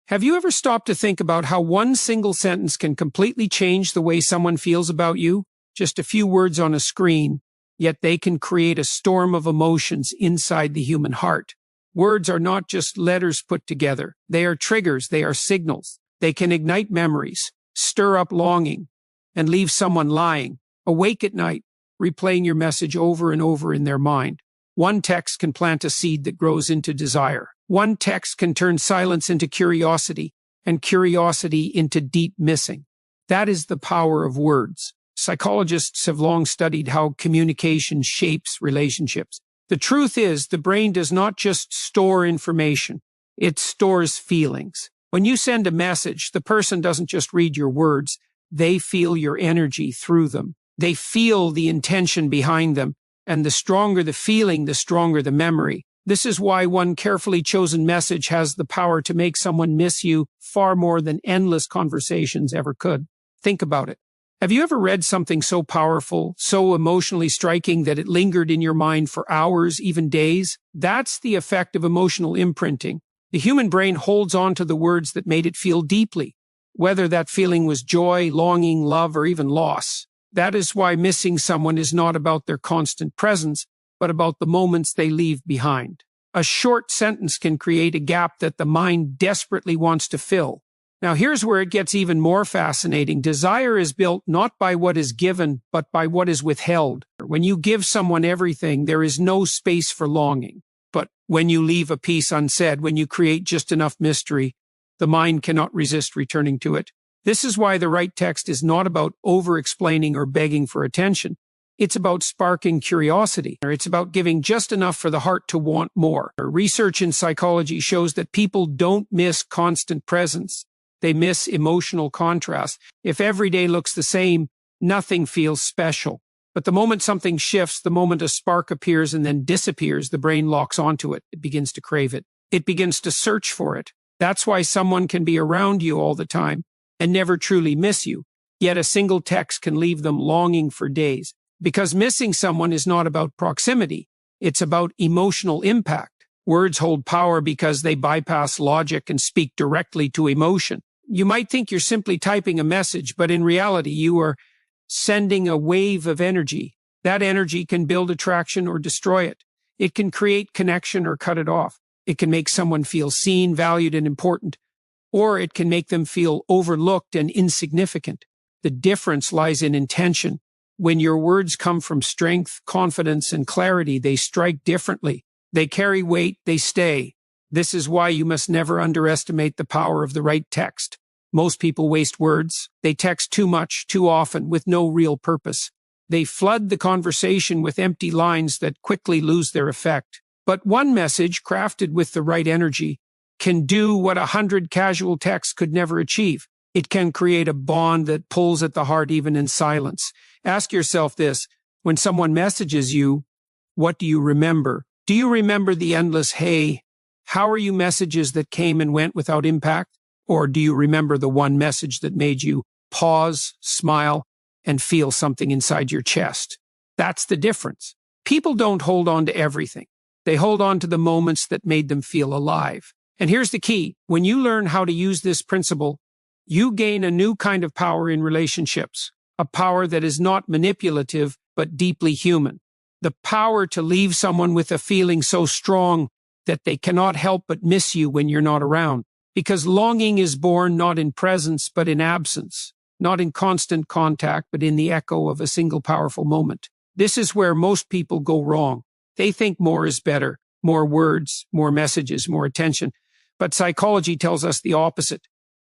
Have you ever stopped to think about how one single sentence can completely change the way someone feels about you? Just a few words on a screen, yet they can create a storm of emotions inside the human heart. Words are not just letters put together. They are triggers, they are signals. They can ignite memories, stir up longing, and leave someone lying, awake at night, replaying your message over and over in their mind. One text can plant a seed that grows into desire. One text can turn silence into curiosity, and curiosity into deep missing. That is the power of words. Psychologists have long studied how communication shapes relationships. The truth is, the brain does not just store information, it stores feelings. When you send a message, the person doesn't just read your words, they feel your energy through them. They feel the intention behind them, and the stronger the feeling, the stronger the memory. This is why one carefully chosen message has the power to make someone miss you far more than endless conversations ever could. Think about it. Have you ever read something so powerful, so emotionally striking that it lingered in your mind for hours, even days? That's the effect of emotional imprinting. The human brain holds on to the words that made it feel deeply, whether that feeling was joy, longing, love, or even loss. That is why missing someone is not about their constant presence, but about the moments they leave behind. A short sentence can create a gap that the mind desperately wants to fill. Now here's where it gets even more fascinating. Desire is built not by what is given, but by what is withheld. When you give someone everything, there is no space for longing. But when you leave a piece unsaid, when you create just enough mystery, the mind cannot resist returning to it. This is why the right text is not about over-explaining or begging for attention. It's about sparking curiosity, or it's about giving just enough for the heart to want more. Research in psychology shows that people don't miss constant presence. They miss emotional contrast. If every day looks the same, nothing feels special. But the moment something shifts, the moment a spark appears and then disappears, the brain locks onto it. It begins to crave it. It begins to search for it. That's why someone can be around you all the time and never truly miss you. Yet a single text can leave them longing for days. Because missing someone is not about proximity. It's about emotional impact. Words hold power because they bypass logic and speak directly to emotion. You might think you're simply typing a message, but in reality, you are sending a wave of energy. That energy can build attraction or destroy it. It can create connection or cut it off. It can make someone feel seen, valued, and important, or it can make them feel overlooked and insignificant. The difference lies in intention. When your words come from strength, confidence, and clarity, they strike differently. They carry weight, they stay. This is why you must never underestimate the power of the right text. Most people waste words. They text too much, too often, with no real purpose. They flood the conversation with empty lines that quickly lose their effect. But one message, crafted with the right energy, can do what 100 casual texts could never achieve. It can create a bond that pulls at the heart even in silence. Ask yourself this: when someone messages you, what do you remember? Do you remember the endless "hey, how are you" messages that came and went without impact? Or do you remember the one message that made you pause, smile, and feel something inside your chest? That's the difference. People don't hold on to everything. They hold on to the moments that made them feel alive. And here's the key. When you learn how to use this principle, you gain a new kind of power in relationships, a power that is not manipulative, but deeply human. The power to leave someone with a feeling so strong that they cannot help but miss you when you're not around. Because longing is born not in presence, but in absence, not in constant contact, but in the echo of a single powerful moment. This is where most people go wrong. They think more is better, more words, more messages, more attention. But psychology tells us the opposite.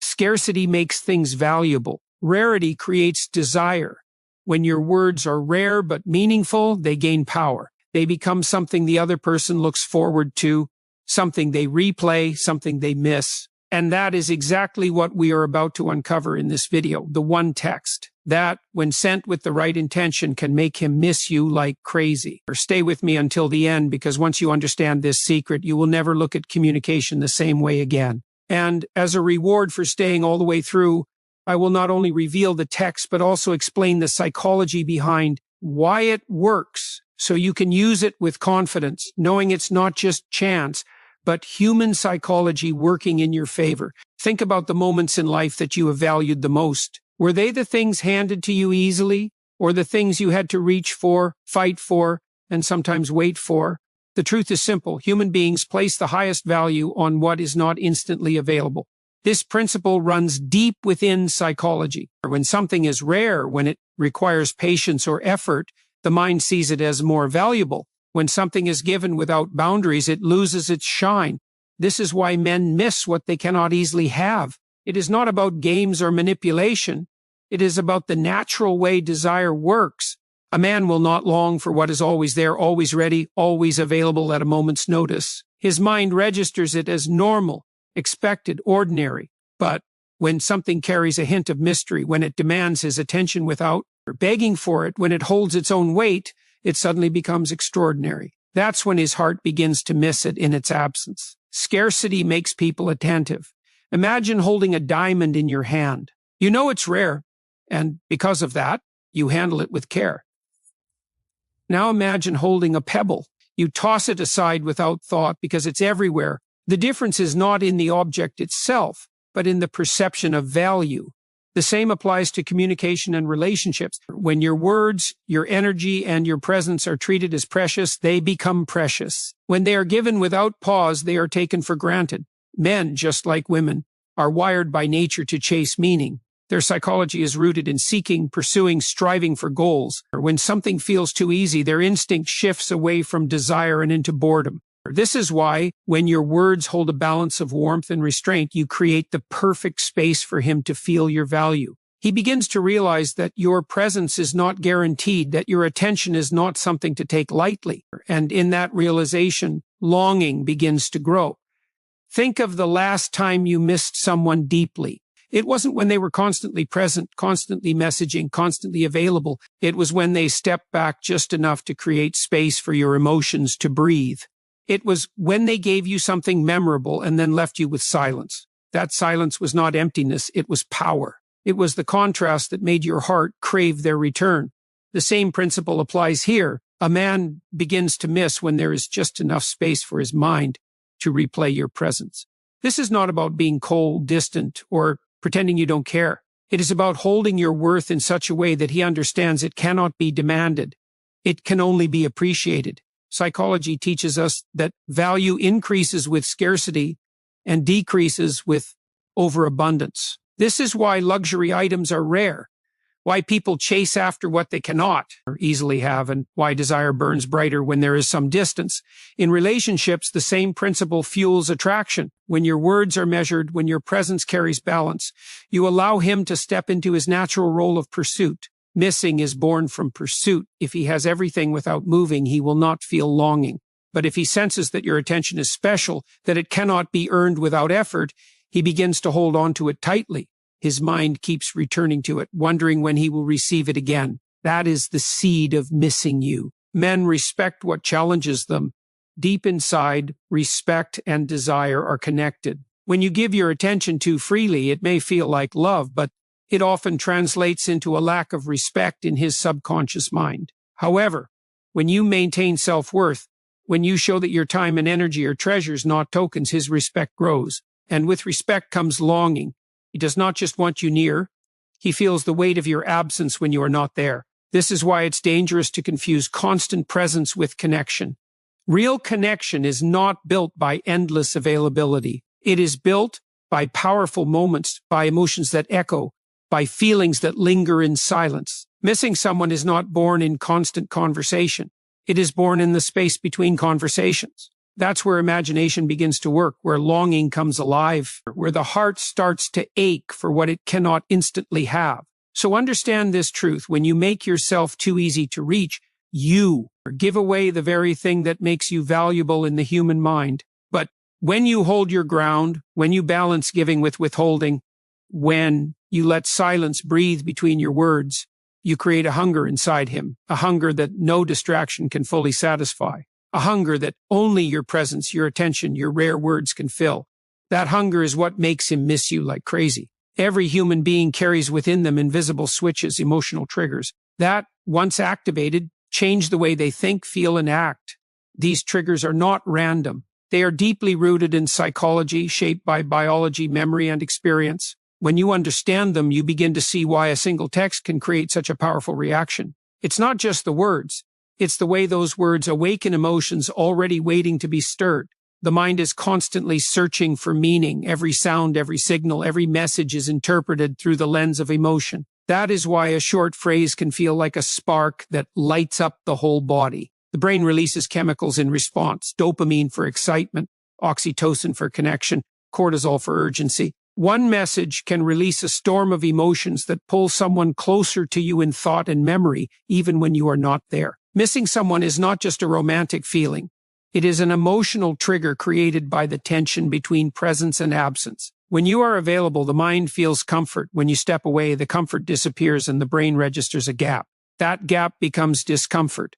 Scarcity makes things valuable. Rarity creates desire. When your words are rare but meaningful, they gain power. They become something the other person looks forward to, something they replay, something they miss. And that is exactly what we are about to uncover in this video, the one text that, when sent with the right intention, can make him miss you like crazy. Or stay with me until the end, because once you understand this secret, you will never look at communication the same way again. And as a reward for staying all the way through, I will not only reveal the text, but also explain the psychology behind why it works, so you can use it with confidence, knowing it's not just chance, but human psychology working in your favor. Think about the moments in life that you have valued the most. Were they the things handed to you easily, or the things you had to reach for, fight for, and sometimes wait for? The truth is simple. Human beings place the highest value on what is not instantly available. This principle runs deep within psychology. When something is rare, when it requires patience or effort, the mind sees it as more valuable. When something is given without boundaries, it loses its shine. This is why men miss what they cannot easily have. It is not about games or manipulation. It is about the natural way desire works. A man will not long for what is always there, always ready, always available at a moment's notice. His mind registers it as normal, expected, ordinary. But when something carries a hint of mystery, when it demands his attention without begging for it, when it holds its own weight, it suddenly becomes extraordinary. That's when his heart begins to miss it in its absence. Scarcity makes people attentive. Imagine holding a diamond in your hand. You know it's rare, and because of that, you handle it with care. Now imagine holding a pebble. You toss it aside without thought because it's everywhere. The difference is not in the object itself, but in the perception of value. The same applies to communication and relationships. When your words, your energy, and your presence are treated as precious, they become precious. When they are given without pause, they are taken for granted. Men, just like women, are wired by nature to chase meaning. Their psychology is rooted in seeking, pursuing, striving for goals. When something feels too easy, their instinct shifts away from desire and into boredom. This is why, when your words hold a balance of warmth and restraint, you create the perfect space for him to feel your value. He begins to realize that your presence is not guaranteed, that your attention is not something to take lightly. And in that realization, longing begins to grow. Think of the last time you missed someone deeply. It wasn't when they were constantly present, constantly messaging, constantly available. It was when they stepped back just enough to create space for your emotions to breathe. It was when they gave you something memorable and then left you with silence. That silence was not emptiness, it was power. It was the contrast that made your heart crave their return. The same principle applies here. A man begins to miss when there is just enough space for his mind to replay your presence. This is not about being cold, distant, or pretending you don't care. It is about holding your worth in such a way that he understands it cannot be demanded. It can only be appreciated. Psychology teaches us that value increases with scarcity and decreases with overabundance. This is why luxury items are rare, why people chase after what they cannot or easily have, and why desire burns brighter when there is some distance. In relationships, the same principle fuels attraction. When your words are measured, when your presence carries balance, you allow him to step into his natural role of pursuit. Missing is born from pursuit. If he has everything without moving, he will not feel longing. But if he senses that your attention is special, that it cannot be earned without effort, he begins to hold on to it tightly. His mind keeps returning to it, wondering when he will receive it again. That is the seed of missing you. Men respect what challenges them. Deep inside, respect and desire are connected. When you give your attention too freely, it may feel like love, but it often translates into a lack of respect in his subconscious mind. However, when you maintain self-worth, when you show that your time and energy are treasures, not tokens, his respect grows. And with respect comes longing. He does not just want you near. He feels the weight of your absence when you are not there. This is why it's dangerous to confuse constant presence with connection. Real connection is not built by endless availability. It is built by powerful moments, by emotions that echo, by feelings that linger in silence. Missing someone is not born in constant conversation. It is born in the space between conversations. That's where imagination begins to work, where longing comes alive, where the heart starts to ache for what it cannot instantly have. So understand this truth. When you make yourself too easy to reach, you give away the very thing that makes you valuable in the human mind. But when you hold your ground, when you balance giving with withholding, when you let silence breathe between your words, you create a hunger inside him, a hunger that no distraction can fully satisfy, a hunger that only your presence, your attention, your rare words can fill. That hunger is what makes him miss you like crazy. Every human being carries within them invisible switches, emotional triggers, that, once activated, change the way they think, feel, and act. These triggers are not random. They are deeply rooted in psychology, shaped by biology, memory, and experience. When you understand them, you begin to see why a single text can create such a powerful reaction. It's not just the words. It's the way those words awaken emotions already waiting to be stirred. The mind is constantly searching for meaning. Every sound, every signal, every message is interpreted through the lens of emotion. That is why a short phrase can feel like a spark that lights up the whole body. The brain releases chemicals in response: dopamine for excitement, oxytocin for connection, cortisol for urgency. One message can release a storm of emotions that pull someone closer to you in thought and memory, even when you are not there. Missing someone is not just a romantic feeling. It is an emotional trigger created by the tension between presence and absence. When you are available, the mind feels comfort. When you step away, the comfort disappears and the brain registers a gap. That gap becomes discomfort,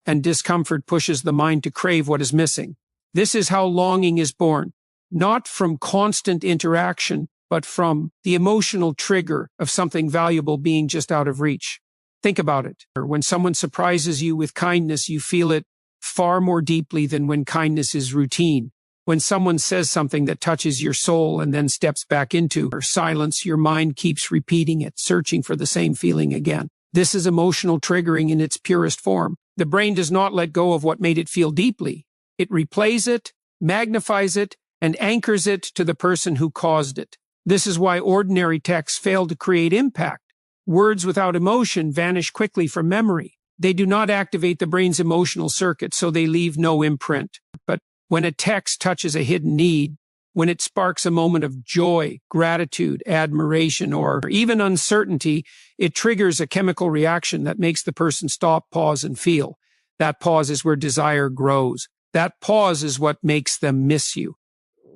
and discomfort pushes the mind to crave what is missing. This is how longing is born, not from constant interaction, but from the emotional trigger of something valuable being just out of reach. Think about it. When someone surprises you with kindness, you feel it far more deeply than when kindness is routine. When someone says something that touches your soul and then steps back into silence, your mind keeps repeating it, searching for the same feeling again. This is emotional triggering in its purest form. The brain does not let go of what made it feel deeply. It replays it, magnifies it, and anchors it to the person who caused it. This is why ordinary texts fail to create impact. Words without emotion vanish quickly from memory. They do not activate the brain's emotional circuit, so they leave no imprint. But when a text touches a hidden need, when it sparks a moment of joy, gratitude, admiration, or even uncertainty, it triggers a chemical reaction that makes the person stop, pause, and feel. That pause is where desire grows. That pause is what makes them miss you.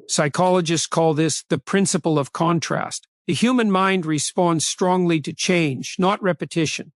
Psychologists call this the principle of contrast. The human mind responds strongly to change, not repetition.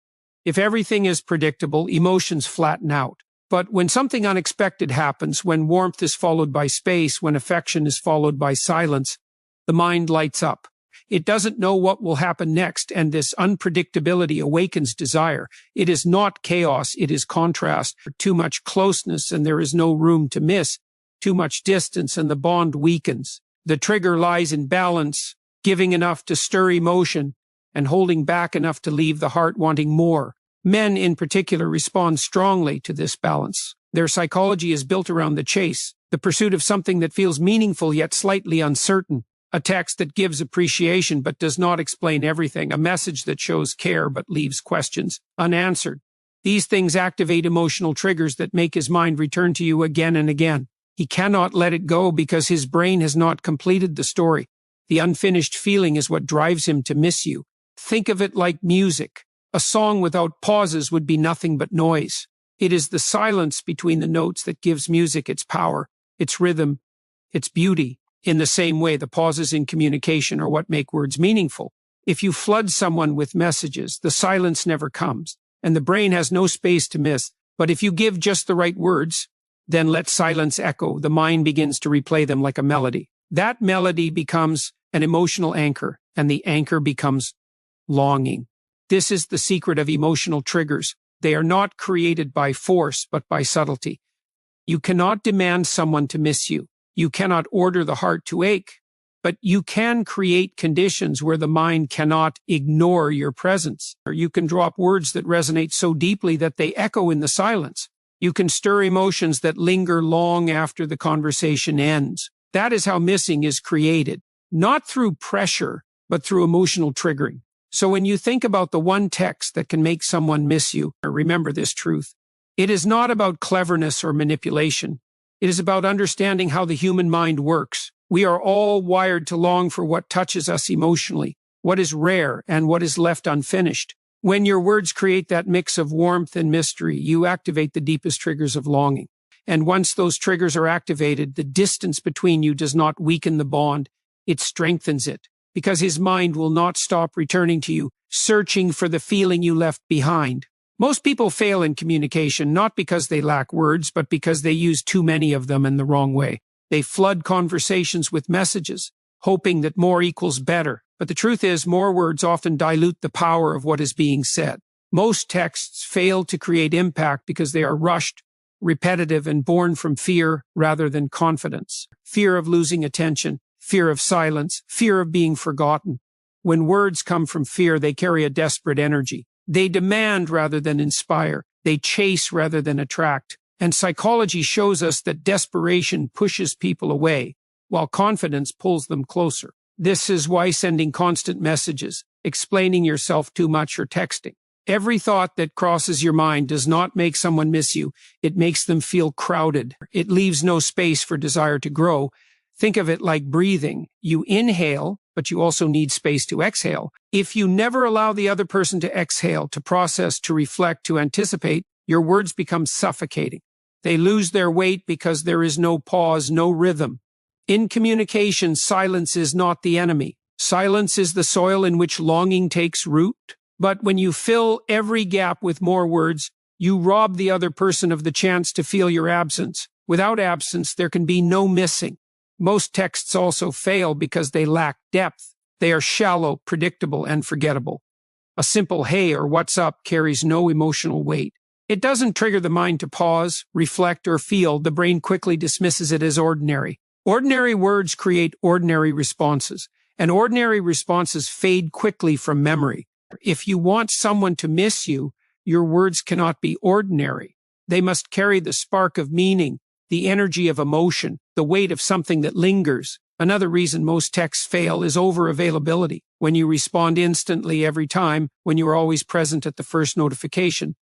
If everything is predictable, emotions flatten out. But when something unexpected happens, when warmth is followed by space, when affection is followed by silence, the mind lights up. It doesn't know what will happen next, and this unpredictability awakens desire. It is not chaos, it is contrast. Too much closeness and there is no room to miss. Too much distance and the bond weakens. The trigger lies in balance, giving enough to stir emotion and holding back enough to leave the heart wanting more. Men in particular respond strongly to this balance. Their psychology is built around the chase, the pursuit of something that feels meaningful yet slightly uncertain, a text that gives appreciation but does not explain everything, a message that shows care but leaves questions unanswered. These things activate emotional triggers that make his mind return to you again and again. He cannot let it go because his brain has not completed the story. The unfinished feeling is what drives him to miss you. Think of it like music. A song without pauses would be nothing but noise. It is the silence between the notes that gives music its power, its rhythm, its beauty. In the same way, the pauses in communication are what make words meaningful. If you flood someone with messages, the silence never comes, and the brain has no space to miss. But if you give just the right words, then let silence echo. The mind begins to replay them like a melody. That melody becomes an emotional anchor, and the anchor becomes longing. This is the secret of emotional triggers. They are not created by force, but by subtlety. You cannot demand someone to miss you. You cannot order the heart to ache, but you can create conditions where the mind cannot ignore your presence. Or you can drop words that resonate so deeply that they echo in the silence. You can stir emotions that linger long after the conversation ends. That is how missing is created, not through pressure, but through emotional triggering. So when you think about the one text that can make someone miss you, remember this truth. It is not about cleverness or manipulation. It is about understanding how the human mind works. We are all wired to long for what touches us emotionally, what is rare, and what is left unfinished. When your words create that mix of warmth and mystery, you activate the deepest triggers of longing. And once those triggers are activated, the distance between you does not weaken the bond, it strengthens it. Because his mind will not stop returning to you, searching for the feeling you left behind. Most people fail in communication, not because they lack words, but because they use too many of them in the wrong way. They flood conversations with messages, hoping that more equals better. But the truth is, more words often dilute the power of what is being said. Most texts fail to create impact because they are rushed, repetitive, and born from fear rather than confidence. Fear of losing attention, fear of silence, fear of being forgotten. When words come from fear, they carry a desperate energy. They demand rather than inspire. They chase rather than attract. And psychology shows us that desperation pushes people away, while confidence pulls them closer. This is why sending constant messages, explaining yourself too much, or texting. Every thought that crosses your mind does not make someone miss you. It makes them feel crowded. It leaves no space for desire to grow. Think of it like breathing. You inhale, but you also need space to exhale. If you never allow the other person to exhale, to process, to reflect, to anticipate, your words become suffocating. They lose their weight because there is no pause, no rhythm. In communication, silence is not the enemy. Silence is the soil in which longing takes root. But when you fill every gap with more words, you rob the other person of the chance to feel your absence. Without absence, there can be no missing. Most texts also fail because they lack depth. They are shallow, predictable, and forgettable. A simple "hey" or "what's up" carries no emotional weight. It doesn't trigger the mind to pause, reflect, or feel. The brain quickly dismisses it as ordinary. Ordinary words create ordinary responses, and ordinary responses fade quickly from memory. If you want someone to miss you, your words cannot be ordinary. They must carry the spark of meaning, the energy of emotion, the weight of something that lingers. Another reason most texts fail is over-availability. When you respond instantly every time, when you are always present at the first notification,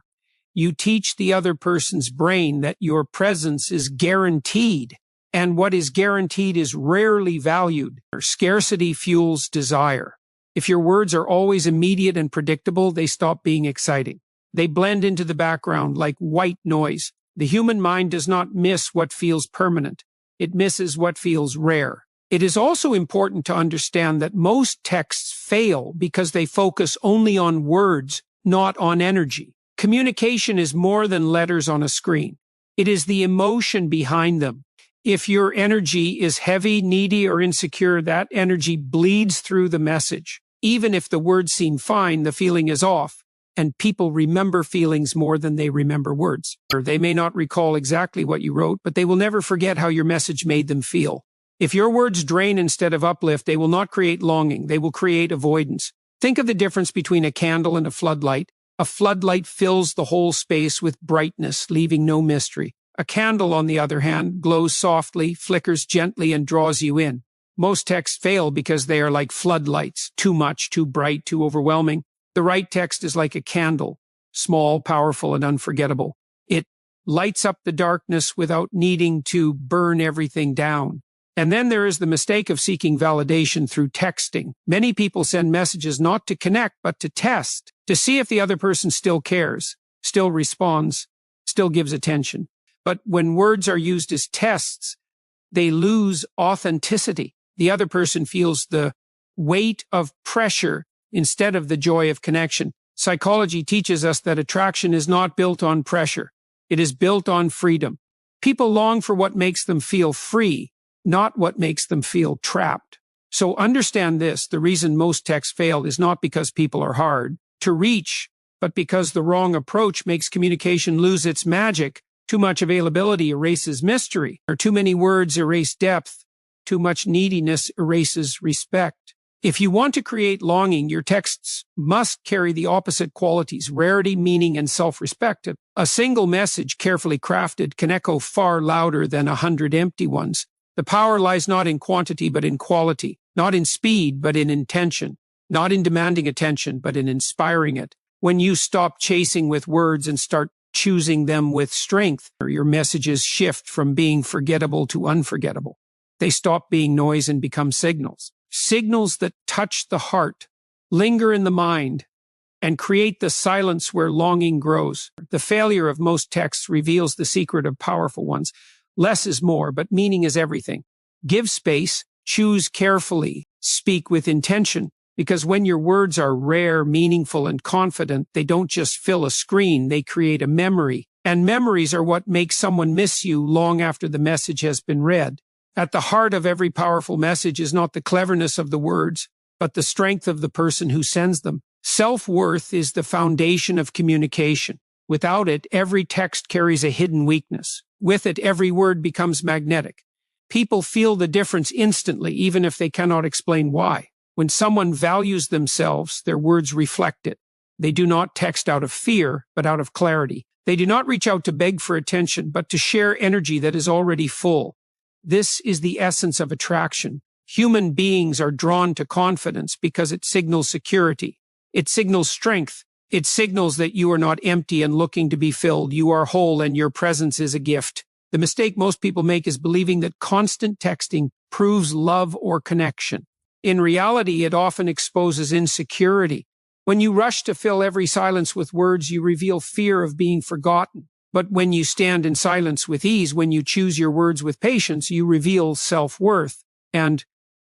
you teach the other person's brain that your presence is guaranteed, and what is guaranteed is rarely valued. Scarcity fuels desire. If your words are always immediate and predictable, they stop being exciting. They blend into the background like white noise. The human mind does not miss what feels permanent. It misses what feels rare. It is also important to understand that most texts fail because they focus only on words, not on energy. Communication is more than letters on a screen. It is the emotion behind them. If your energy is heavy, needy, or insecure, that energy bleeds through the message. Even if the words seem fine, the feeling is off, and people remember feelings more than they remember words. They may not recall exactly what you wrote, but they will never forget how your message made them feel. If your words drain instead of uplift, they will not create longing. They will create avoidance. Think of the difference between a candle and a floodlight. A floodlight fills the whole space with brightness, leaving no mystery. A candle, on the other hand, glows softly, flickers gently, and draws you in. Most texts fail because they are like floodlights, too much, too bright, too overwhelming. The right text is like a candle, small, powerful, and unforgettable. It lights up the darkness without needing to burn everything down. And then there is the mistake of seeking validation through texting. Many people send messages not to connect, but to test, to see if the other person still cares, still responds, still gives attention. But when words are used as tests, they lose authenticity. The other person feels the weight of pressure instead of the joy of connection. Psychology teaches us that attraction is not built on pressure. It is built on freedom. People long for what makes them feel free, not what makes them feel trapped. So understand this: the reason most texts fail is not because people are hard to reach, but because the wrong approach makes communication lose its magic. Too much availability erases mystery, or too many words erase depth. Too much neediness erases respect. If you want to create longing, your texts must carry the opposite qualities: rarity, meaning, and self-respect. A single message, carefully crafted, can echo far louder than 100 empty ones. The power lies not in quantity, but in quality, not in speed, but in intention, not in demanding attention, but in inspiring it. When you stop chasing with words and start choosing them with strength, your messages shift from being forgettable to unforgettable. They stop being noise and become signals. Signals that touch the heart, linger in the mind, and create the silence where longing grows. The failure of most texts reveals the secret of powerful ones. Less is more, but meaning is everything. Give space, choose carefully, speak with intention. Because when your words are rare, meaningful, and confident, they don't just fill a screen, they create a memory. And memories are what make someone miss you long after the message has been read. At the heart of every powerful message is not the cleverness of the words, but the strength of the person who sends them. Self-worth is the foundation of communication. Without it, every text carries a hidden weakness. With it, every word becomes magnetic. People feel the difference instantly, even if they cannot explain why. When someone values themselves, their words reflect it. They do not text out of fear, but out of clarity. They do not reach out to beg for attention, but to share energy that is already full. This is the essence of attraction. Human beings are drawn to confidence because it signals security. It signals strength. It signals that you are not empty and looking to be filled. You are whole and your presence is a gift. The mistake most people make is believing that constant texting proves love or connection. In reality, it often exposes insecurity. When you rush to fill every silence with words, you reveal fear of being forgotten. But when you stand in silence with ease, when you choose your words with patience, you reveal self-worth. And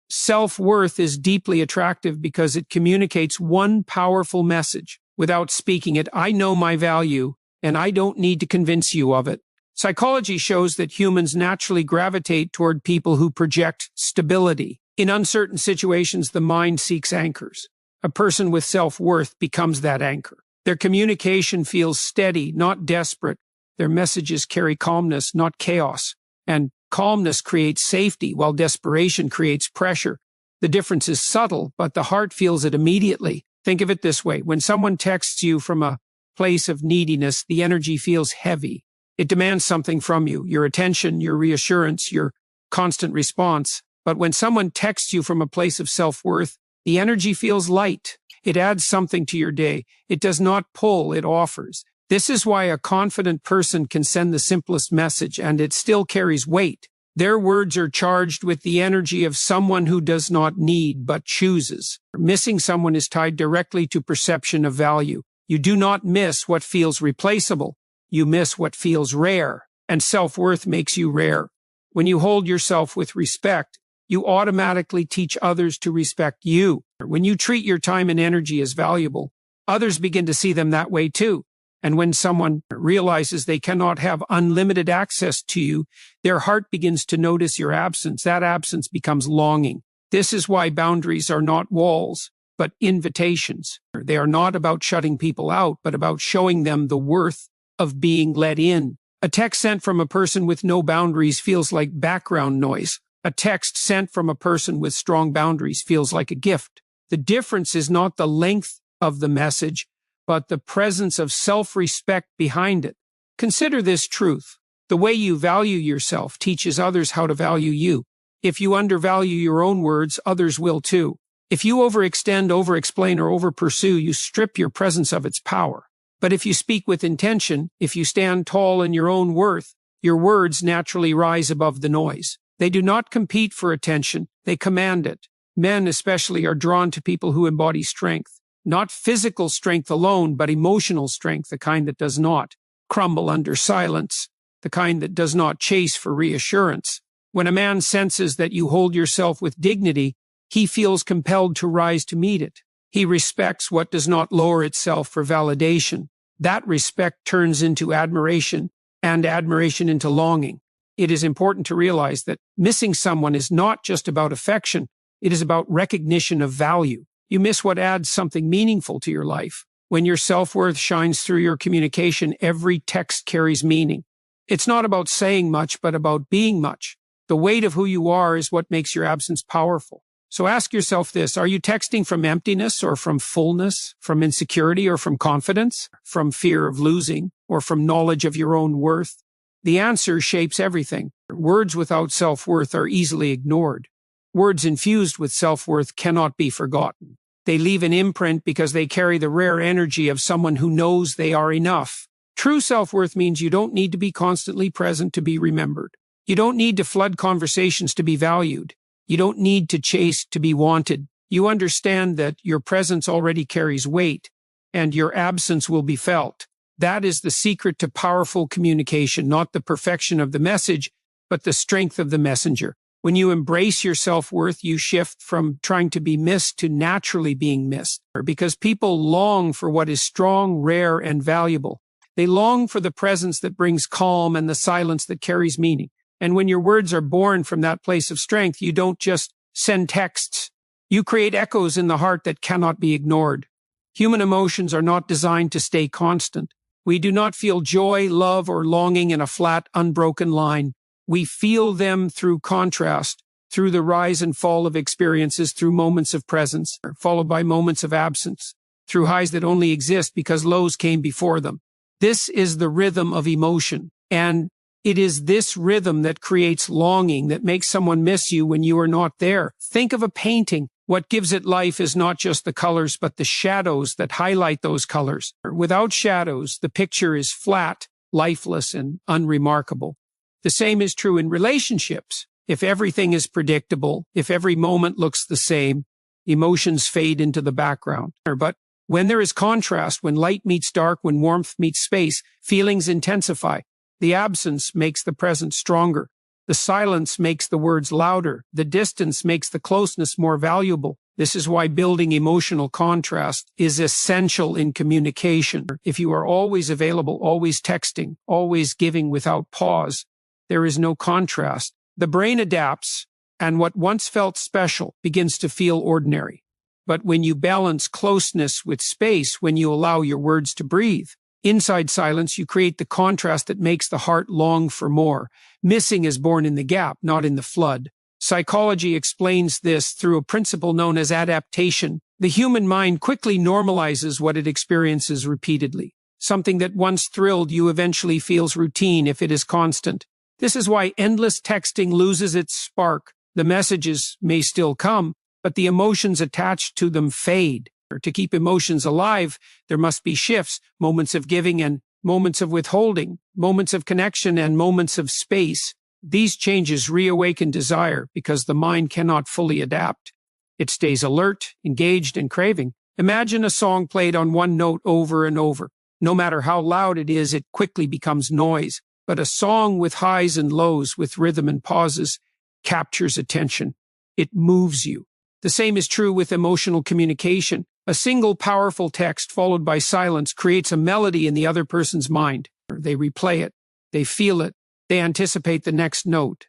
self-worth is deeply attractive because it communicates one powerful message. Without speaking it, I know my value, and I don't need to convince you of it. Psychology shows that humans naturally gravitate toward people who project stability. In uncertain situations, the mind seeks anchors. A person with self-worth becomes that anchor. Their communication feels steady, not desperate. Their messages carry calmness, not chaos. And calmness creates safety, while desperation creates pressure. The difference is subtle, but the heart feels it immediately. Think of it this way. When someone texts you from a place of neediness, the energy feels heavy. It demands something from you, your attention, your reassurance, your constant response. But when someone texts you from a place of self-worth, the energy feels light. It adds something to your day. It does not pull, it offers. This is why a confident person can send the simplest message and it still carries weight. Their words are charged with the energy of someone who does not need but chooses. Missing someone is tied directly to perception of value. You do not miss what feels replaceable. You miss what feels rare, and self-worth makes you rare. When you hold yourself with respect, you automatically teach others to respect you. When you treat your time and energy as valuable, others begin to see them that way too. And when someone realizes they cannot have unlimited access to you, their heart begins to notice your absence. That absence becomes longing. This is why boundaries are not walls, but invitations. They are not about shutting people out, but about showing them the worth of being let in. A text sent from a person with no boundaries feels like background noise. A text sent from a person with strong boundaries feels like a gift. The difference is not the length of the message, but the presence of self-respect behind it. Consider this truth. The way you value yourself teaches others how to value you. If you undervalue your own words, others will too. If you overextend, overexplain, or overpursue, you strip your presence of its power. But if you speak with intention, if you stand tall in your own worth, your words naturally rise above the noise. They do not compete for attention, they command it. Men especially are drawn to people who embody strength. Not physical strength alone, but emotional strength, the kind that does not crumble under silence, the kind that does not chase for reassurance. When a man senses that you hold yourself with dignity, he feels compelled to rise to meet it. He respects what does not lower itself for validation. That respect turns into admiration, and admiration into longing. It is important to realize that missing someone is not just about affection, it is about recognition of value. You miss what adds something meaningful to your life. When your self-worth shines through your communication, every text carries meaning. It's not about saying much, but about being much. The weight of who you are is what makes your absence powerful. So ask yourself this, are you texting from emptiness or from fullness, from insecurity or from confidence, from fear of losing, or from knowledge of your own worth? The answer shapes everything. Words without self-worth are easily ignored. Words infused with self-worth cannot be forgotten. They leave an imprint because they carry the rare energy of someone who knows they are enough. True self-worth means you don't need to be constantly present to be remembered. You don't need to flood conversations to be valued. You don't need to chase to be wanted. You understand that your presence already carries weight, and your absence will be felt. That is the secret to powerful communication, not the perfection of the message, but the strength of the messenger. When you embrace your self-worth, you shift from trying to be missed to naturally being missed, because people long for what is strong, rare, and valuable. They long for the presence that brings calm and the silence that carries meaning. And when your words are born from that place of strength, you don't just send texts. You create echoes in the heart that cannot be ignored. Human emotions are not designed to stay constant. We do not feel joy, love, or longing in a flat, unbroken line. We feel them through contrast, through the rise and fall of experiences, through moments of presence, followed by moments of absence, through highs that only exist because lows came before them. This is the rhythm of emotion, and it is this rhythm that creates longing, that makes someone miss you when you are not there. Think of a painting. What gives it life is not just the colors, but the shadows that highlight those colors. Without shadows, the picture is flat, lifeless, and unremarkable. The same is true in relationships. If everything is predictable, if every moment looks the same, emotions fade into the background. But when there is contrast, when light meets dark, when warmth meets space, feelings intensify. The absence makes the present stronger. The silence makes the words louder. The distance makes the closeness more valuable. This is why building emotional contrast is essential in communication. If you are always available, always texting, always giving without pause, there is no contrast. The brain adapts, and what once felt special begins to feel ordinary. But when you balance closeness with space, when you allow your words to breathe, inside silence, you create the contrast that makes the heart long for more. Missing is born in the gap, not in the flood. Psychology explains this through a principle known as adaptation. The human mind quickly normalizes what it experiences repeatedly. Something that once thrilled you eventually feels routine if it is constant. This is why endless texting loses its spark. The messages may still come, but the emotions attached to them fade. To keep emotions alive, there must be shifts, moments of giving and moments of withholding, moments of connection and moments of space. These changes reawaken desire because the mind cannot fully adapt. It stays alert, engaged, and craving. Imagine a song played on one note over and over. No matter how loud it is, it quickly becomes noise. But a song with highs and lows, with rhythm and pauses, captures attention. It moves you. The same is true with emotional communication. A single powerful text followed by silence creates a melody in the other person's mind. They replay it. They feel it. They anticipate the next note.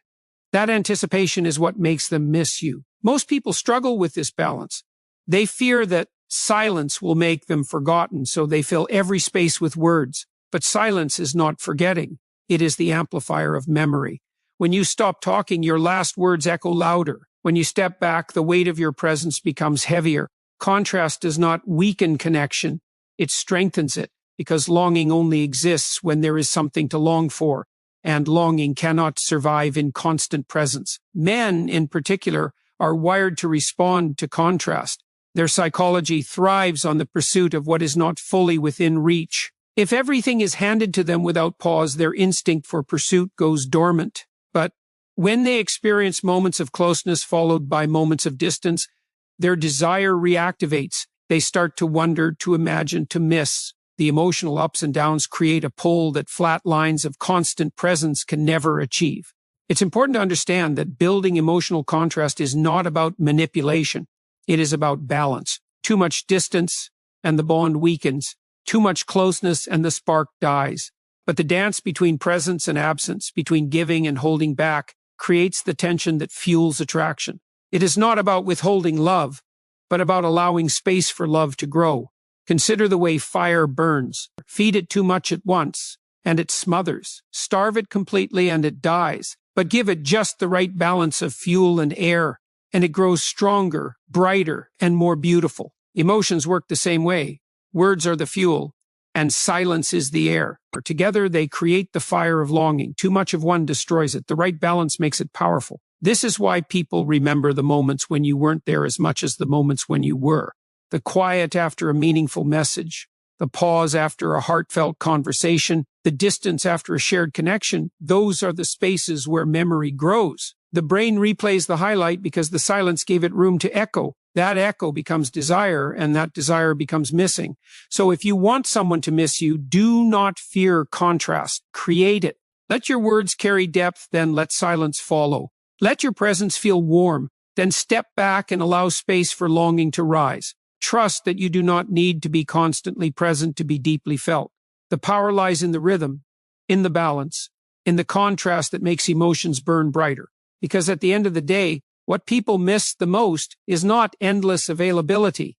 That anticipation is what makes them miss you. Most people struggle with this balance. They fear that silence will make them forgotten, so they fill every space with words. But silence is not forgetting. It is the amplifier of memory. When you stop talking, your last words echo louder. When you step back, the weight of your presence becomes heavier. Contrast does not weaken connection. It strengthens it, because longing only exists when there is something to long for, and longing cannot survive in constant presence. Men, in particular, are wired to respond to contrast. Their psychology thrives on the pursuit of what is not fully within reach. If everything is handed to them without pause, their instinct for pursuit goes dormant. But when they experience moments of closeness followed by moments of distance, their desire reactivates. They start to wonder, to imagine, to miss. The emotional ups and downs create a pull that flat lines of constant presence can never achieve. It's important to understand that building emotional contrast is not about manipulation. It is about balance. Too much distance and the bond weakens. Too much closeness and the spark dies. But the dance between presence and absence, between giving and holding back, creates the tension that fuels attraction. It is not about withholding love, but about allowing space for love to grow. Consider the way fire burns. Feed it too much at once, and it smothers. Starve it completely, and it dies. But give it just the right balance of fuel and air, and it grows stronger, brighter, and more beautiful. Emotions work the same way. Words are the fuel, and silence is the air. Together, they create the fire of longing. Too much of one destroys it. The right balance makes it powerful. This is why people remember the moments when you weren't there as much as the moments when you were. The quiet after a meaningful message, the pause after a heartfelt conversation, the distance after a shared connection, those are the spaces where memory grows. The brain replays the highlight because the silence gave it room to echo. That echo becomes desire, and that desire becomes missing. So if you want someone to miss you, do not fear contrast. Create it. Let your words carry depth, then let silence follow. Let your presence feel warm, then step back and allow space for longing to rise. Trust that you do not need to be constantly present to be deeply felt. The power lies in the rhythm, in the balance, in the contrast that makes emotions burn brighter. Because at the end of the day, what people miss the most is not endless availability,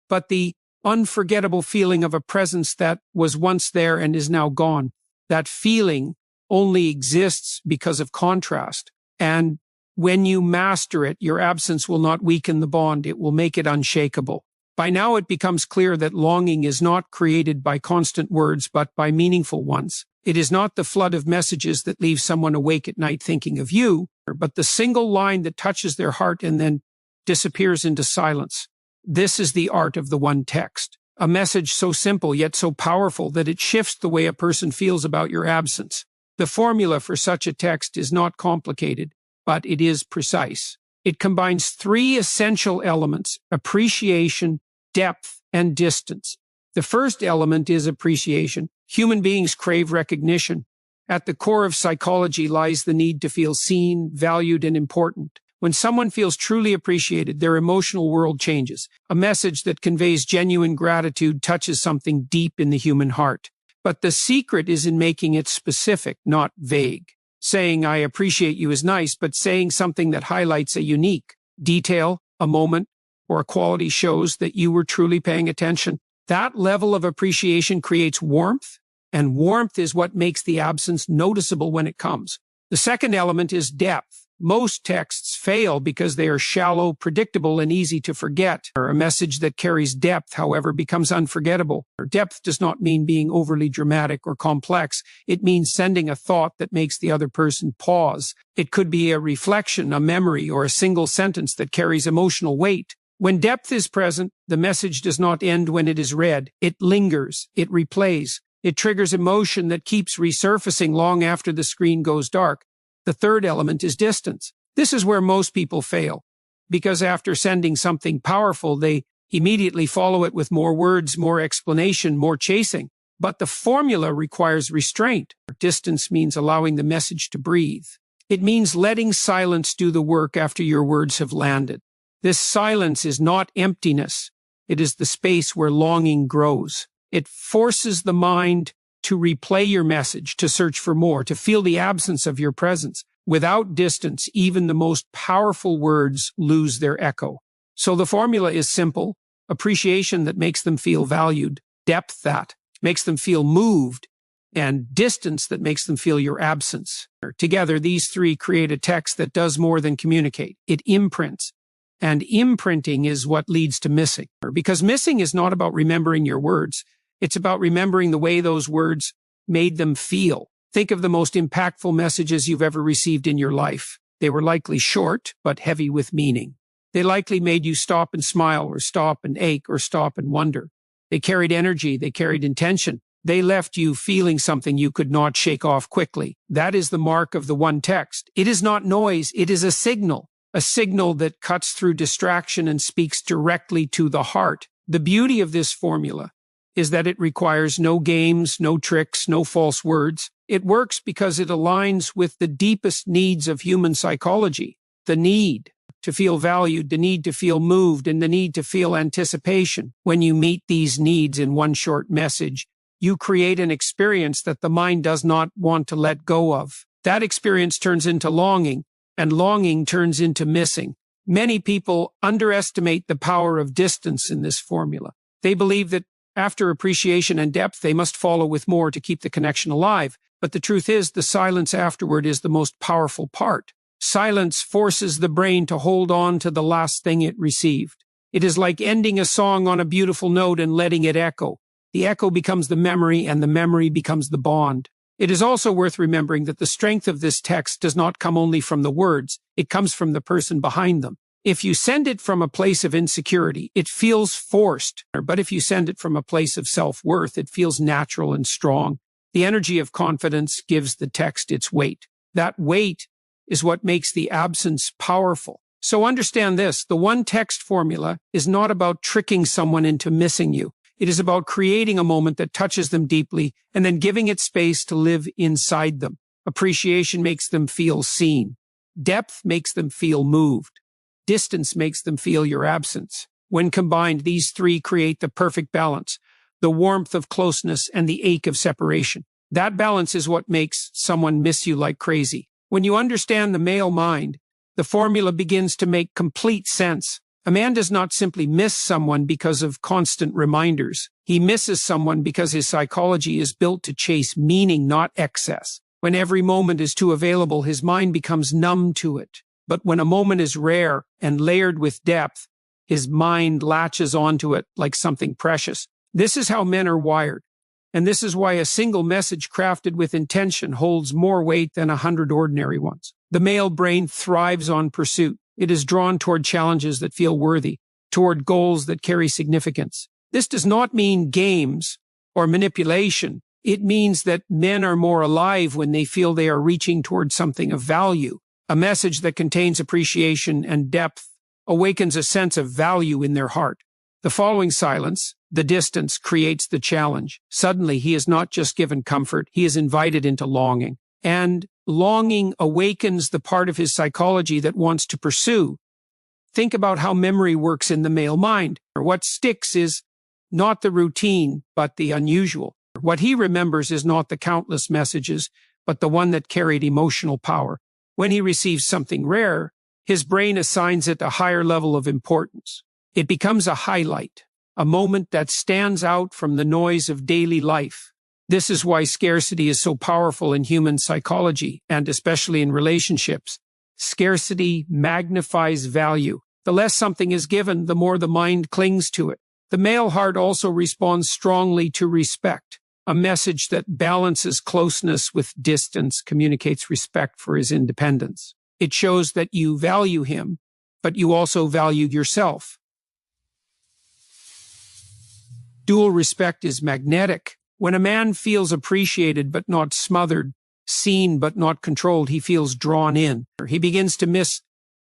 but the unforgettable feeling of a presence that was once there and is now gone. That feeling only exists because of contrast. And when you master it, your absence will not weaken the bond. It will make it unshakable. By now, it becomes clear that longing is not created by constant words, but by meaningful ones. It is not the flood of messages that leaves someone awake at night thinking of you, but the single line that touches their heart and then disappears into silence. This is the art of the one text. A message so simple yet so powerful that it shifts the way a person feels about your absence. The formula for such a text is not complicated, but it is precise. It combines three essential elements: appreciation, depth, and distance. The first element is appreciation. Human beings crave recognition. At the core of psychology lies the need to feel seen, valued, and important. When someone feels truly appreciated, their emotional world changes. A message that conveys genuine gratitude touches something deep in the human heart. But the secret is in making it specific, not vague. Saying "I appreciate you" is nice, but saying something that highlights a unique detail, a moment, or a quality shows that you were truly paying attention. That level of appreciation creates warmth, and warmth is what makes the absence noticeable when it comes. The second element is depth. Most texts fail because they are shallow, predictable, and easy to forget. A message that carries depth, however, becomes unforgettable. Depth does not mean being overly dramatic or complex. It means sending a thought that makes the other person pause. It could be a reflection, a memory, or a single sentence that carries emotional weight. When depth is present, the message does not end when it is read. It lingers. It replays. It triggers emotion that keeps resurfacing long after the screen goes dark. The third element is distance. This is where most people fail, because after sending something powerful, they immediately follow it with more words, more explanation, more chasing. But the formula requires restraint. Distance means allowing the message to breathe. It means letting silence do the work after your words have landed. This silence is not emptiness. It is the space where longing grows. It forces the mind to replay your message, to search for more, to feel the absence of your presence. Without distance, even the most powerful words lose their echo. So the formula is simple: appreciation that makes them feel valued, depth that makes them feel moved, and distance that makes them feel your absence. Together, these three create a text that does more than communicate. It imprints. And imprinting is what leads to missing. Because missing is not about remembering your words. It's about remembering the way those words made them feel. Think of the most impactful messages you've ever received in your life. They were likely short, but heavy with meaning. They likely made you stop and smile, or stop and ache, or stop and wonder. They carried energy. They carried intention. They left you feeling something you could not shake off quickly. That is the mark of the one text. It is not noise. It is a signal that cuts through distraction and speaks directly to the heart. The beauty of this formula is that it requires no games, no tricks, no false words. It works because it aligns with the deepest needs of human psychology: the need to feel valued, the need to feel moved, and the need to feel anticipation. When you meet these needs in one short message, you create an experience that the mind does not want to let go of. That experience turns into longing, and longing turns into missing. Many people underestimate the power of distance in this formula. They believe that after appreciation and depth, they must follow with more to keep the connection alive. But the truth is, the silence afterward is the most powerful part. Silence forces the brain to hold on to the last thing it received. It is like ending a song on a beautiful note and letting it echo. The echo becomes the memory, and the memory becomes the bond. It is also worth remembering that the strength of this text does not come only from the words. It comes from the person behind them. If you send it from a place of insecurity, it feels forced. But if you send it from a place of self-worth, it feels natural and strong. The energy of confidence gives the text its weight. That weight is what makes the absence powerful. So understand this: the one text formula is not about tricking someone into missing you. It is about creating a moment that touches them deeply and then giving it space to live inside them. Appreciation makes them feel seen. Depth makes them feel moved. Distance makes them feel your absence. When combined, these three create the perfect balance: the warmth of closeness and the ache of separation. That balance is what makes someone miss you like crazy. When you understand the male mind, the formula begins to make complete sense. A man does not simply miss someone because of constant reminders. He misses someone because his psychology is built to chase meaning, not excess. When every moment is too available, his mind becomes numb to it. But when a moment is rare and layered with depth, his mind latches onto it like something precious. This is how men are wired. And this is why a single message crafted with intention holds more weight than 100 ordinary ones. The male brain thrives on pursuit. It is drawn toward challenges that feel worthy, toward goals that carry significance. This does not mean games or manipulation. It means that men are more alive when they feel they are reaching toward something of value. A message that contains appreciation and depth awakens a sense of value in their heart. The following silence, the distance, creates the challenge. Suddenly, he is not just given comfort, he is invited into longing. And longing awakens the part of his psychology that wants to pursue. Think about how memory works in the male mind. What sticks is not the routine, but the unusual. What he remembers is not the countless messages, but the one that carried emotional power. When he receives something rare, his brain assigns it a higher level of importance. It becomes a highlight, a moment that stands out from the noise of daily life. This is why scarcity is so powerful in human psychology, and especially in relationships. Scarcity magnifies value. The less something is given, the more the mind clings to it. The male heart also responds strongly to respect. A message that balances closeness with distance communicates respect for his independence. It shows that you value him, but you also value yourself. Dual respect is magnetic. When a man feels appreciated but not smothered, seen but not controlled, he feels drawn in. He begins to miss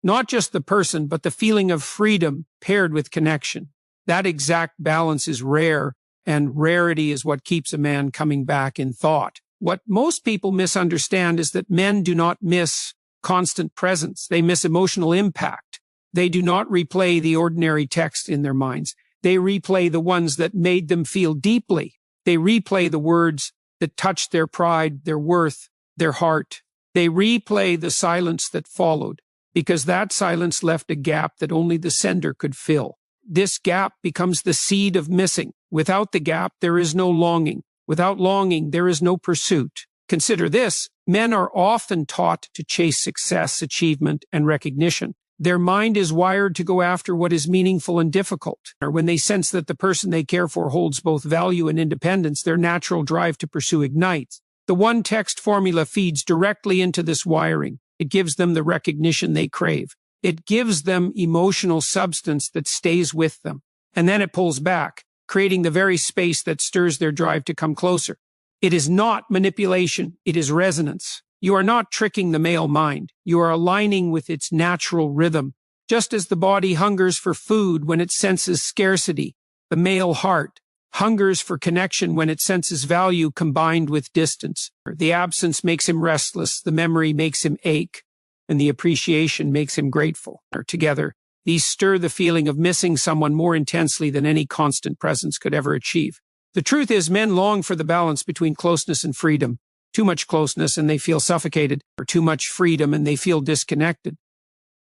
not just the person, but the feeling of freedom paired with connection. That exact balance is rare, and rarity is what keeps a man coming back in thought. What most people misunderstand is that men do not miss constant presence. They miss emotional impact. They do not replay the ordinary text in their minds. They replay the ones that made them feel deeply. They replay the words that touched their pride, their worth, their heart. They replay the silence that followed, because that silence left a gap that only the sender could fill. This gap becomes the seed of missing. Without the gap, there is no longing. Without longing, there is no pursuit. Consider this: men are often taught to chase success, achievement, and recognition. Their mind is wired to go after what is meaningful and difficult. Or when they sense that the person they care for holds both value and independence, their natural drive to pursue ignites. The one-text formula feeds directly into this wiring. It gives them the recognition they crave. It gives them emotional substance that stays with them. And then it pulls back, creating the very space that stirs their drive to come closer. It is not manipulation. It is resonance. You are not tricking the male mind. You are aligning with its natural rhythm. Just as the body hungers for food when it senses scarcity, the male heart hungers for connection when it senses value combined with distance. The absence makes him restless, the memory makes him ache, and the appreciation makes him grateful. Together, these stir the feeling of missing someone more intensely than any constant presence could ever achieve. The truth is, men long for the balance between closeness and freedom. Too much closeness and they feel suffocated, or too much freedom and they feel disconnected.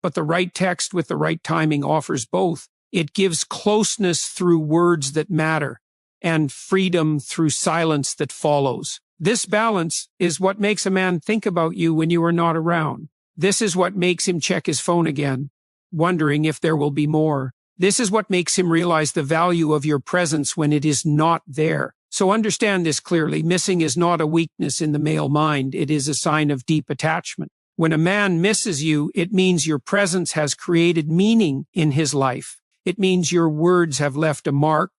But the right text with the right timing offers both. It gives closeness through words that matter, and freedom through silence that follows. This balance is what makes a man think about you when you are not around. This is what makes him check his phone again, wondering if there will be more. This is what makes him realize the value of your presence when it is not there. So understand this clearly. Missing is not a weakness in the male mind. It is a sign of deep attachment. When a man misses you, it means your presence has created meaning in his life. It means your words have left a mark.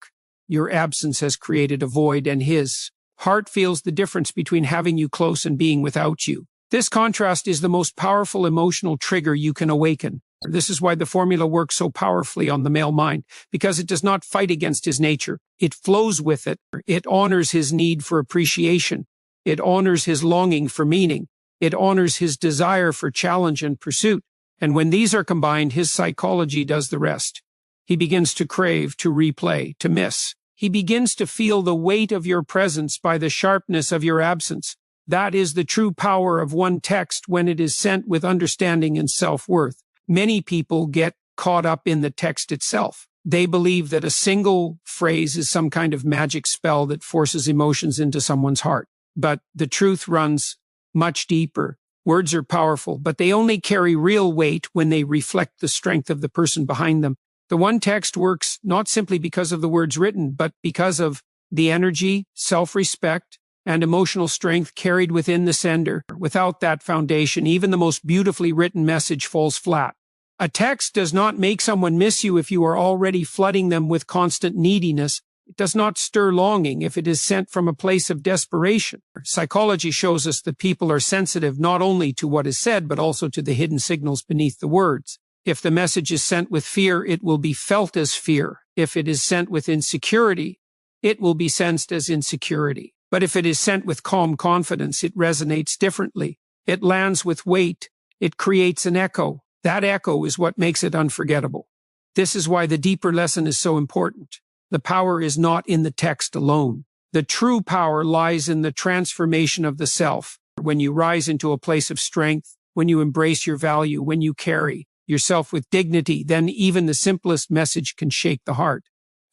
Your absence has created a void, and his heart feels the difference between having you close and being without you. This contrast is the most powerful emotional trigger you can awaken. This is why the formula works so powerfully on the male mind, because it does not fight against his nature. It flows with it. It honors his need for appreciation. It honors his longing for meaning. It honors his desire for challenge and pursuit. And when these are combined, his psychology does the rest. He begins to crave, to replay, to miss. He begins to feel the weight of your presence by the sharpness of your absence. That is the true power of one text when it is sent with understanding and self-worth. Many people get caught up in the text itself. They believe that a single phrase is some kind of magic spell that forces emotions into someone's heart. But the truth runs much deeper. Words are powerful, but they only carry real weight when they reflect the strength of the person behind them. The one text works not simply because of the words written, but because of the energy, self-respect, and emotional strength carried within the sender. Without that foundation, even the most beautifully written message falls flat. A text does not make someone miss you if you are already flooding them with constant neediness. It does not stir longing if it is sent from a place of desperation. Psychology shows us that people are sensitive not only to what is said, but also to the hidden signals beneath the words. If the message is sent with fear, it will be felt as fear. If it is sent with insecurity, it will be sensed as insecurity. But if it is sent with calm confidence, it resonates differently. It lands with weight. It creates an echo. That echo is what makes it unforgettable. This is why the deeper lesson is so important. The power is not in the text alone. The true power lies in the transformation of the self. When you rise into a place of strength, when you embrace your value, when you carry yourself with dignity, then even the simplest message can shake the heart.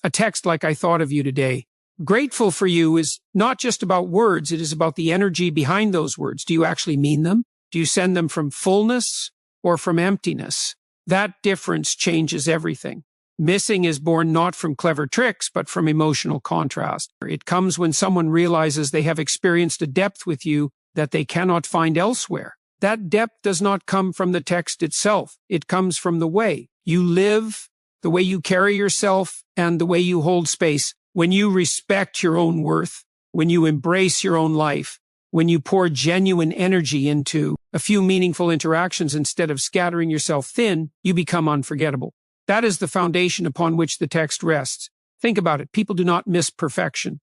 A text like "I thought of you today." Grateful for you is not just about words, it is about the energy behind those words. Do you actually mean them? Do you send them from fullness or from emptiness? That difference changes everything. Missing is born not from clever tricks, but from emotional contrast. It comes when someone realizes they have experienced a depth with you that they cannot find elsewhere. That depth does not come from the text itself. It comes from the way you live, the way you carry yourself, and the way you hold space. When you respect your own worth, when you embrace your own life, when you pour genuine energy into a few meaningful interactions instead of scattering yourself thin, you become unforgettable. That is the foundation upon which the text rests. Think about it. People do not miss perfection.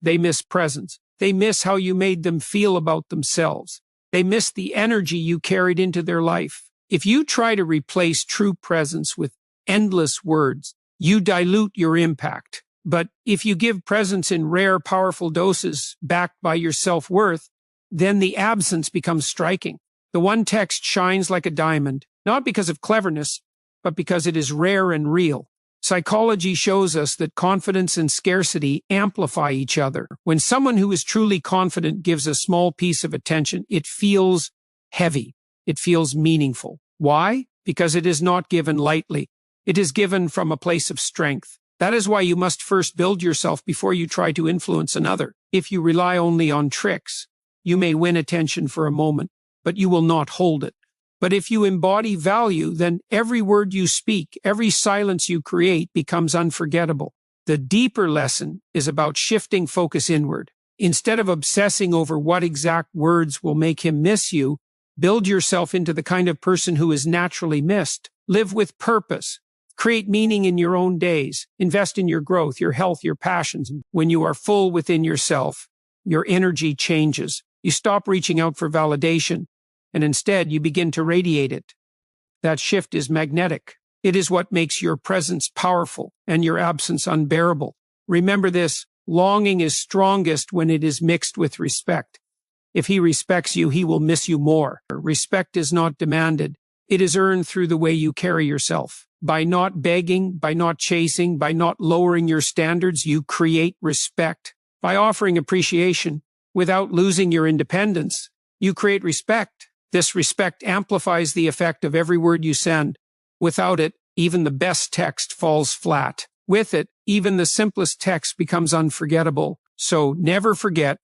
They miss presence. They miss how you made them feel about themselves. They miss the energy you carried into their life. If you try to replace true presence with endless words, you dilute your impact. But if you give presence in rare, powerful doses backed by your self-worth, then the absence becomes striking. The one text shines like a diamond, not because of cleverness, but because it is rare and real. Psychology shows us that confidence and scarcity amplify each other. When someone who is truly confident gives a small piece of attention, it feels heavy. It feels meaningful. Why? Because it is not given lightly. It is given from a place of strength. That is why you must first build yourself before you try to influence another. If you rely only on tricks, you may win attention for a moment, but you will not hold it. But if you embody value, then every word you speak, every silence you create becomes unforgettable. The deeper lesson is about shifting focus inward. Instead of obsessing over what exact words will make him miss you, build yourself into the kind of person who is naturally missed. Live with purpose. Create meaning in your own days. Invest in your growth, your health, your passions. When you are full within yourself, your energy changes. You stop reaching out for validation, and instead you begin to radiate it. That shift is magnetic. It is what makes your presence powerful and your absence unbearable. Remember this, longing is strongest when it is mixed with respect. If he respects you, he will miss you more. Respect is not demanded. It is earned through the way you carry yourself. By not begging, by not chasing, by not lowering your standards, you create respect. By offering appreciation without losing your independence, you create respect. This respect amplifies the effect of every word you send. Without it, even the best text falls flat. With it, even the simplest text becomes unforgettable. So never forget,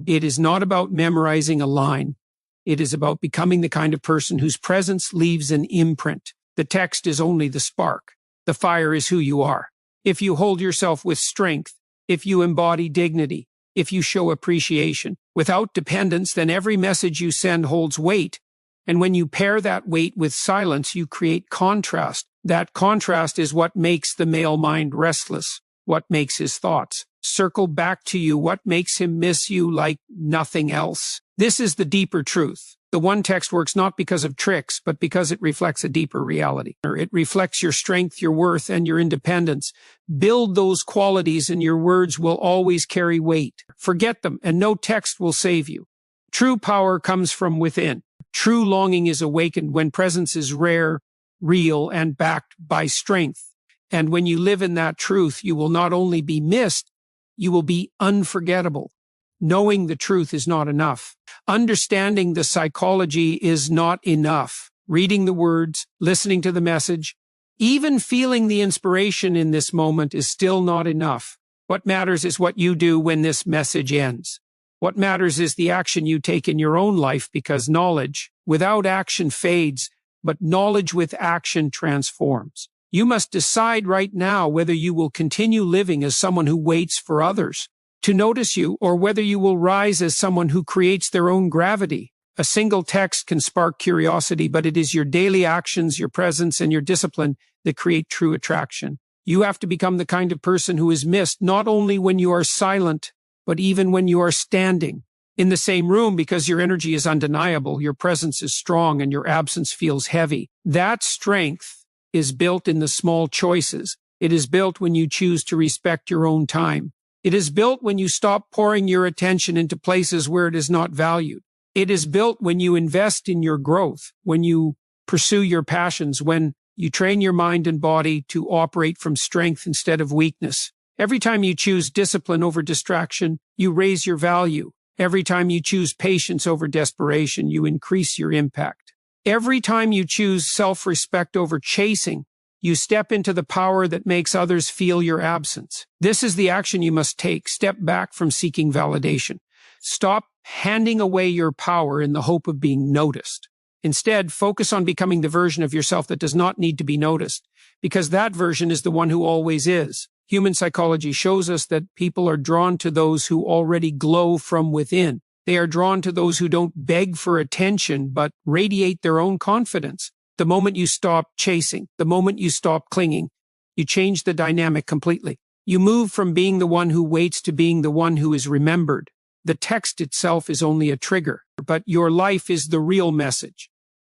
it is not about memorizing a line. It is about becoming the kind of person whose presence leaves an imprint. The text is only the spark. The fire is who you are. If you hold yourself with strength, if you embody dignity, if you show appreciation without dependence, then every message you send holds weight. And when you pair that weight with silence, you create contrast. That contrast is what makes the male mind restless, what makes his thoughts circle back to you, what makes him miss you like nothing else. This is the deeper truth. The one text works not because of tricks, but because it reflects a deeper reality. It reflects your strength, your worth, and your independence. Build those qualities and your words will always carry weight. Forget them, and no text will save you. True power comes from within. True longing is awakened when presence is rare, real, and backed by strength. And when you live in that truth, you will not only be missed, you will be unforgettable. Knowing the truth is not enough. Understanding the psychology is not enough. Reading the words, listening to the message, even feeling the inspiration in this moment is still not enough. What matters is what you do when this message ends. What matters is the action you take in your own life, because knowledge without action fades, but knowledge with action transforms. You must decide right now whether you will continue living as someone who waits for others to notice you, or whether you will rise as someone who creates their own gravity. A single text can spark curiosity, but it is your daily actions, your presence, and your discipline that create true attraction. You have to become the kind of person who is missed not only when you are silent, but even when you are standing in the same room, because your energy is undeniable, your presence is strong, and your absence feels heavy. That strength is built in the small choices. It is built when you choose to respect your own time. It is built when you stop pouring your attention into places where it is not valued. It is built when you invest in your growth, when you pursue your passions, when you train your mind and body to operate from strength instead of weakness. Every time you choose discipline over distraction, you raise your value. Every time you choose patience over desperation, you increase your impact. Every time you choose self-respect over chasing, you step into the power that makes others feel your absence. This is the action you must take. Step back from seeking validation. Stop handing away your power in the hope of being noticed. Instead, focus on becoming the version of yourself that does not need to be noticed, because that version is the one who always is. Human psychology shows us that people are drawn to those who already glow from within. They are drawn to those who don't beg for attention, but radiate their own confidence. The moment you stop chasing, the moment you stop clinging, you change the dynamic completely. You move from being the one who waits to being the one who is remembered. The text itself is only a trigger, but your life is the real message.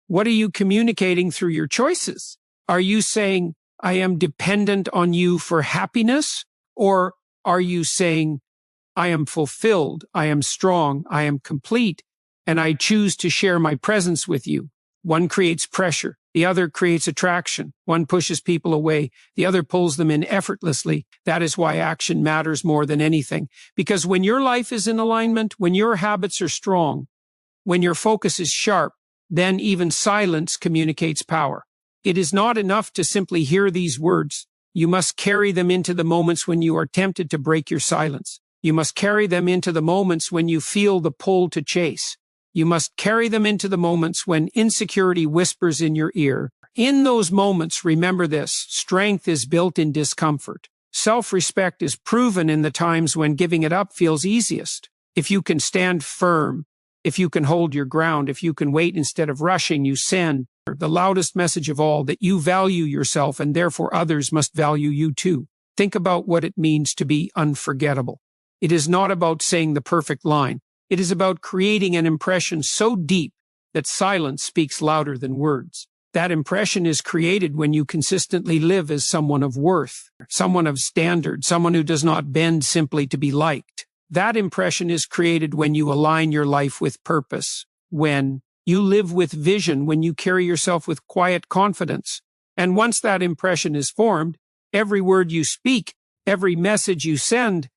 What are you communicating through your choices? Are you saying, I am dependent on you for happiness? Or are you saying, I am fulfilled, I am strong, I am complete, and I choose to share my presence with you? One creates pressure, the other creates attraction. One pushes people away, the other pulls them in effortlessly. That is why action matters more than anything. Because when your life is in alignment, when your habits are strong, when your focus is sharp, then even silence communicates power. It is not enough to simply hear these words. You must carry them into the moments when you are tempted to break your silence. You must carry them into the moments when you feel the pull to chase. You must carry them into the moments when insecurity whispers in your ear. In those moments, remember this: strength is built in discomfort. Self-respect is proven in the times when giving it up feels easiest. If you can stand firm, if you can hold your ground, if you can wait instead of rushing, you send the loudest message of all, that you value yourself and therefore others must value you too. Think about what it means to be unforgettable. It is not about saying the perfect line. It is about creating an impression so deep that silence speaks louder than words. That impression is created when you consistently live as someone of worth, someone of standard, someone who does not bend simply to be liked. That impression is created when you align your life with purpose, when you live with vision, when you carry yourself with quiet confidence. And once that impression is formed, every word you speak, every message you send,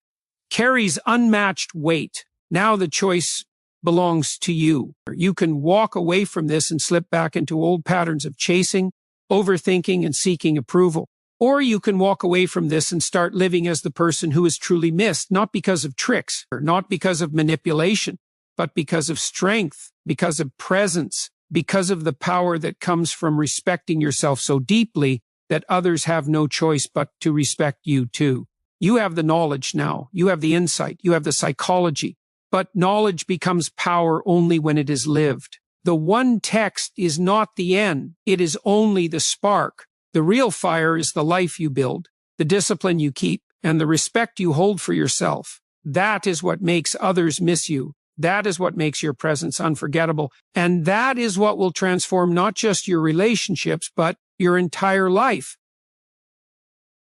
carries unmatched weight. Now the choice belongs to you. You can walk away from this and slip back into old patterns of chasing, overthinking, and seeking approval. Or you can walk away from this and start living as the person who is truly missed, not because of tricks, or not because of manipulation, but because of strength, because of presence, because of the power that comes from respecting yourself so deeply that others have no choice but to respect you too. You have the knowledge now. You have the insight. You have the psychology. But knowledge becomes power only when it is lived. The one text is not the end. It is only the spark. The real fire is the life you build, the discipline you keep, and the respect you hold for yourself. That is what makes others miss you. That is what makes your presence unforgettable. And that is what will transform not just your relationships, but your entire life.